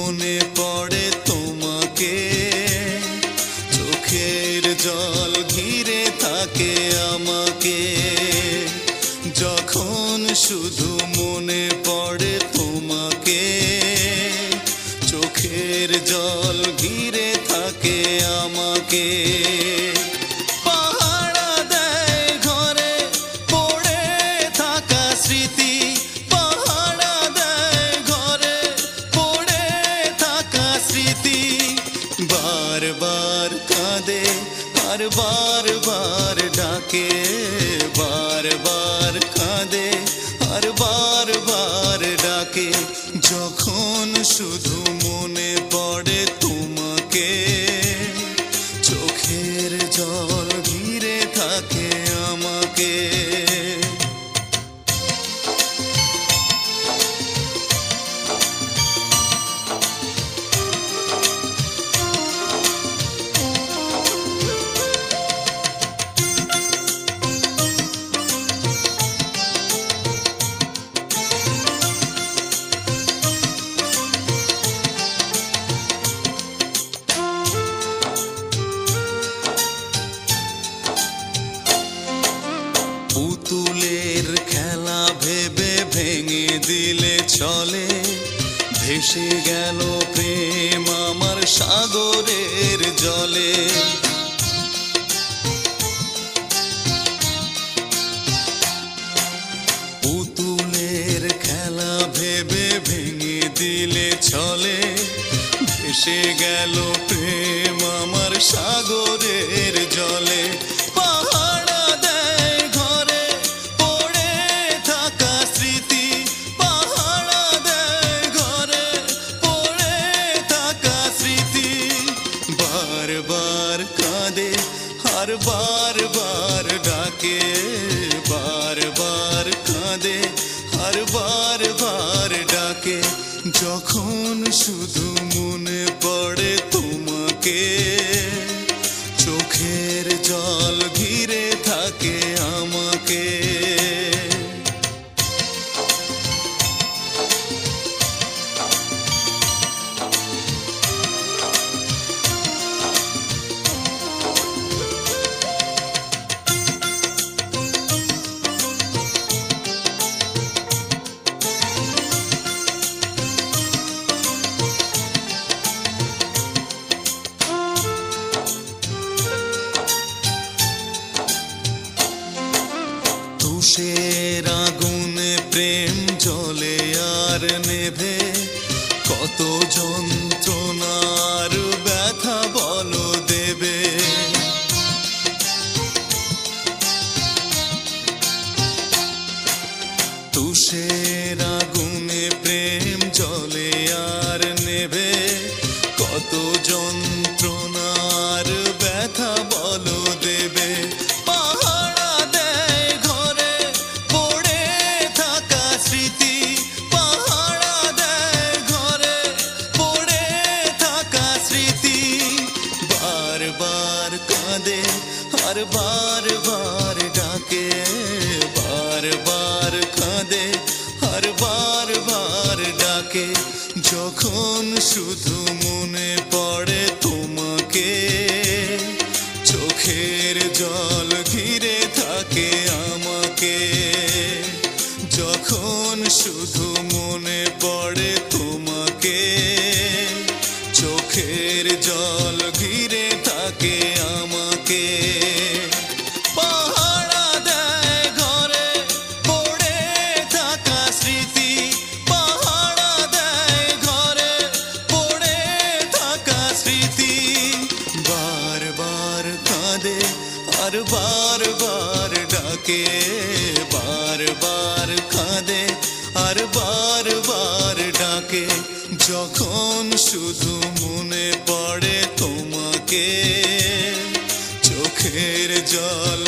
মনে পড়ে তোমাকে, চোখের জল ঘিরে থাকে আমাকে। যখন শুধু মনে পড়ে তোমাকে, চোখের জল ঘিরে থাকে আমাকে। পাহারা দেয় ঘরে পড়ে থাকা স্মৃতি, পাহারা দেয় ঘরে পড়ে থাকা স্মৃতি। বারবার কাঁদে আর বারবার ডাকে, বারবার কাঁদে আর বারবার ডাকে। যখন শুধু মনে পড়ে তোমাকে, চোখের জল ঘিরে থাকে আমাকে। পুতুলের খেলা ভেবে ভেঙে দিলে চলে, ভেসে গেল প্রেম আমার সাগরের জলে। পুতুলের খেলা ভেবে ভেঙে দিলে চলে, ভেসে গেল প্রেম আমার সাগরের জলে। পাহারা দেয় ঘরে পড়ে থাকা স্মৃতি, পাহারা দেয় ঘরে পড়ে থাকা স্মৃতি। বারবার কাঁদে আর বারবার ডাকে, বারবার কাঁদে আর বারবার ডাকে। যখন শুধু মনে পড়ে তোমাকে, চোখের জল ঘিরে থাকে আমাকে। তুষের আগুনে প্রেম জ্বলে আর নেভে, কত যন্ত্রণার ব্যথা বলো দেবে। তুষের আগুনে প্রেম জ্বলে আর নেভে, কত যন্ত্রণার ব্যথা বলো দেবে। পাহারা দেয় ঘরে পড়ে থাকা স্মৃতি, পাহারা দেয় ঘরে পড়ে থাকা স্মৃতি। বারবার কাঁদে আর বারবার ডাকে, বারবার কাঁদে আর বারবার ডাকে। যখন শুধু মনে পড়ে তোমাকে, চোখের জল ঘিরে থাকে আমাকে। যখন শুধু মনে পড়ে তোমাকে, চোখের জল ঘিরে থাকে আমাকে। পাহারা দেয় ঘরে পড়ে থাকা স্মৃতি, পাহারা দেয় ঘরে পড়ে থাকা স্মৃতি। বারবার কাঁদে আর বারবার ডাকে, বারবার কাঁদে আর বারবার ডাকে। যখন শুধু মনে পড়ে তোমাকে, চোখের জল